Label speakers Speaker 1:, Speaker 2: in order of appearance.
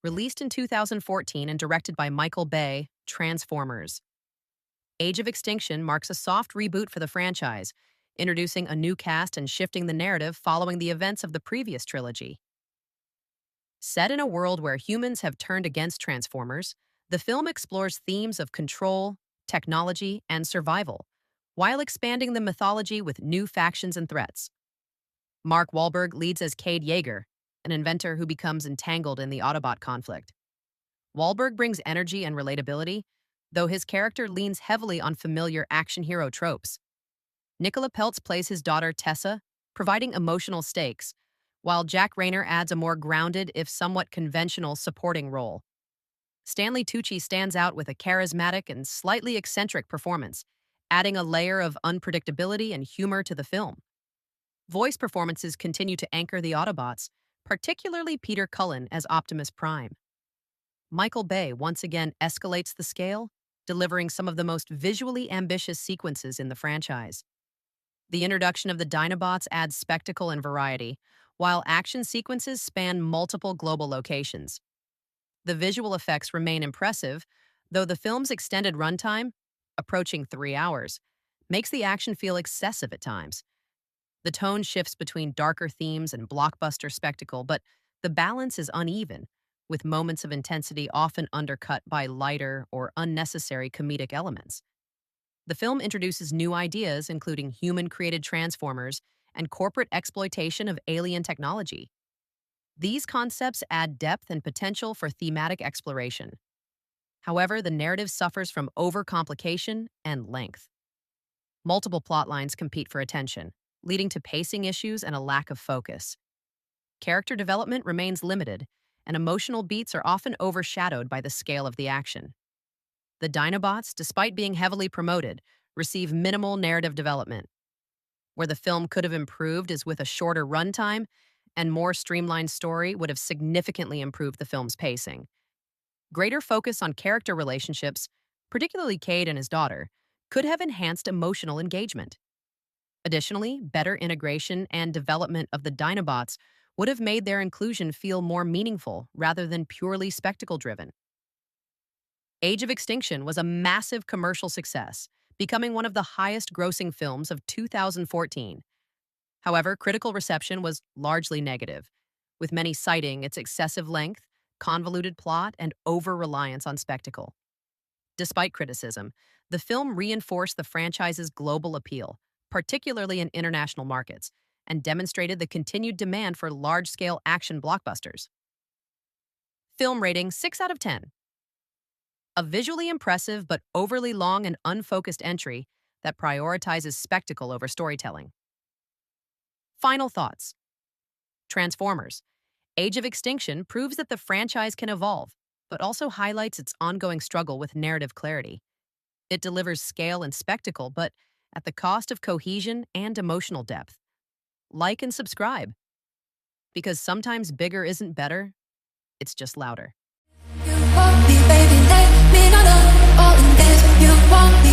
Speaker 1: Released in 2014 and directed by Michael Bay, Transformers. Age of Extinction marks a soft reboot for the franchise, introducing a new cast and shifting the narrative following the events of the previous trilogy. Set in a world where humans have turned against Transformers, the film explores themes of control, technology, and survival, while expanding the mythology with new factions and threats. Mark Wahlberg leads as Cade Yeager, an inventor who becomes entangled in the Autobot conflict. Wahlberg brings energy and relatability, though his character leans heavily on familiar action hero tropes. Nicola Peltz plays his daughter Tessa, providing emotional stakes, while Jack Rayner adds a more grounded, if somewhat conventional, supporting role. Stanley Tucci stands out with a charismatic and slightly eccentric performance, adding a layer of unpredictability and humor to the film. Voice performances continue to anchor the Autobots, particularly Peter Cullen as Optimus Prime. Michael Bay once again escalates the scale, delivering some of the most visually ambitious sequences in the franchise. The introduction of the Dinobots adds spectacle and variety, while action sequences span multiple global locations. The visual effects remain impressive, though the film's extended runtime, approaching 3 hours, makes the action feel excessive at times. The tone shifts between darker themes and blockbuster spectacle, but the balance is uneven, with moments of intensity often undercut by lighter or unnecessary comedic elements. The film introduces new ideas, including human-created transformers and corporate exploitation of alien technology. These concepts add depth and potential for thematic exploration. However, the narrative suffers from overcomplication and length. Multiple plotlines compete for attention, leading to pacing issues and a lack of focus. Character development remains limited, and emotional beats are often overshadowed by the scale of the action. The Dinobots, despite being heavily promoted, receive minimal narrative development. Where the film could have improved is with a shorter runtime, and more streamlined story would have significantly improved the film's pacing. Greater focus on character relationships, particularly Cade and his daughter, could have enhanced emotional engagement. Additionally, better integration and development of the Dinobots would have made their inclusion feel more meaningful rather than purely spectacle-driven. Age of Extinction was a massive commercial success, becoming one of the highest-grossing films of 2014. However, critical reception was largely negative, with many citing its excessive length, convoluted plot, and over-reliance on spectacle. Despite criticism, the film reinforced the franchise's global appeal, particularly in international markets, and demonstrated the continued demand for large-scale action blockbusters. Film rating 6 out of 10. A visually impressive but overly long and unfocused entry that prioritizes spectacle over storytelling. Final thoughts. Transformers: Age of Extinction proves that the franchise can evolve, but also highlights its ongoing struggle with narrative clarity. It delivers scale and spectacle, but at the cost of cohesion and emotional depth. Like and subscribe, because sometimes bigger isn't better, it's just louder.
Speaker 2: You want me, baby, let me know all in this. You want me.